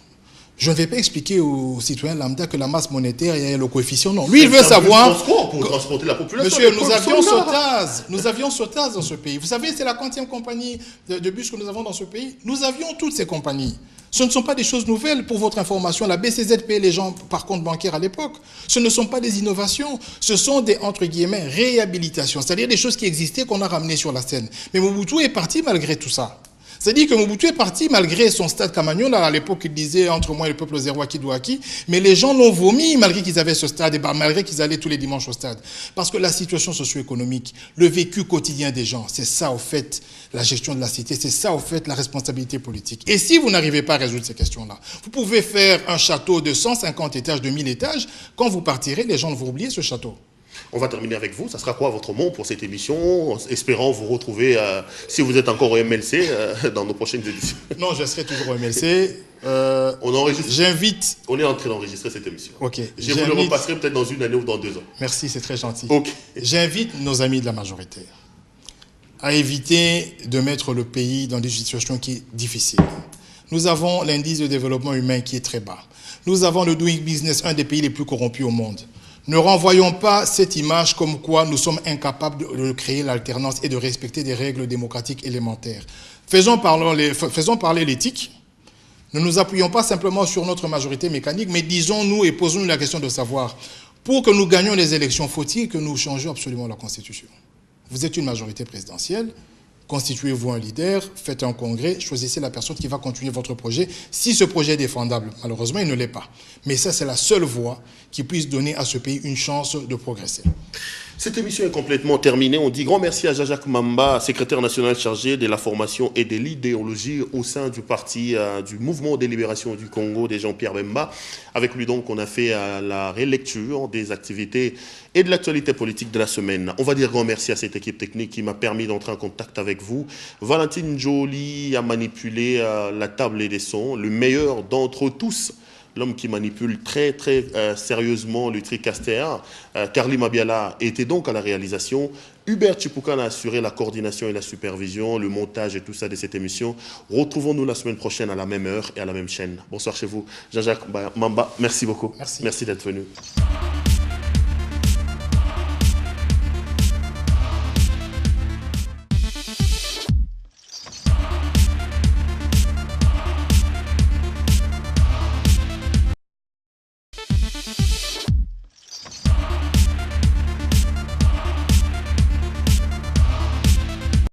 Je ne vais pas expliquer aux citoyens lambda que la masse monétaire est le coefficient. Non, lui, il veut savoir... Pour transporter la population. Monsieur, nous avions Sotaz dans ce pays. Vous savez, c'est la 40e compagnie de bus que nous avons dans ce pays. Nous avions toutes ces compagnies. Ce ne sont pas des choses nouvelles pour votre information. La BCZ payait les gens par compte bancaire à l'époque. Ce ne sont pas des innovations. Ce sont des, entre guillemets, réhabilitations. C'est-à-dire des choses qui existaient qu'on a ramenées sur la scène. Mais Mobutu est parti malgré tout ça. C'est-à-dire que Mobutu est parti malgré son stade Camagnon. À l'époque, il disait entre moi et le peuple zéro qui doit qui. Mais les gens l'ont vomi malgré qu'ils avaient ce stade et malgré qu'ils allaient tous les dimanches au stade. Parce que la situation socio-économique, le vécu quotidien des gens, c'est ça au fait la gestion de la cité, c'est ça au fait la responsabilité politique. Et si vous n'arrivez pas à résoudre ces questions-là, vous pouvez faire un château de 150 étages, de 1000 étages. Quand vous partirez, les gens vont oublier ce château. On va terminer avec vous. Ça sera quoi votre mot pour cette émission? Espérant vous retrouver, si vous êtes encore au MLC, dans nos prochaines éditions. Non, je serai toujours au MLC. On enregistre. J'invite. On est en train d'enregistrer cette émission. Ok. Je vous le repasserai peut-être dans une année ou dans 2 ans. Merci, c'est très gentil. Ok. J'invite nos amis de la majorité à éviter de mettre le pays dans des situations qui sont difficiles. Nous avons l'indice de développement humain qui est très bas. Nous avons le Doing Business, un des pays les plus corrompus au monde. Ne renvoyons pas cette image comme quoi nous sommes incapables de créer l'alternance et de respecter des règles démocratiques élémentaires. Faisons parler l'éthique. Ne nous appuyons pas simplement sur notre majorité mécanique, mais disons-nous et posons-nous la question de savoir, pour que nous gagnions les élections, faut-il que nous changions absolument la Constitution? Vous êtes une majorité présidentielle. Constituez-vous un leader, faites un congrès, choisissez la personne qui va continuer votre projet. Si ce projet est défendable, malheureusement, il ne l'est pas. Mais ça, c'est la seule voie qui puisse donner à ce pays une chance de progresser. Cette émission est complètement terminée. On dit grand merci à Jean-Jacques Mamba, secrétaire national chargé de la formation et de l'idéologie au sein du parti du Mouvement de libération du Congo de Jean-Pierre Bemba. Avec lui donc, on a fait la relecture des activités et de l'actualité politique de la semaine. On va dire grand merci à cette équipe technique qui m'a permis d'entrer en contact avec vous. Valentine Joly a manipulé la table et les sons, le meilleur d'entre tous. L'homme qui manipule très sérieusement le tricaster. Carly Mabiala était donc à la réalisation. Hubert Chipukan a assuré la coordination et la supervision, le montage et tout ça de cette émission. Retrouvons-nous la semaine prochaine à la même heure et à la même chaîne. Bonsoir chez vous. Jean-Jacques Mamba, merci beaucoup. Merci. Merci d'être venu.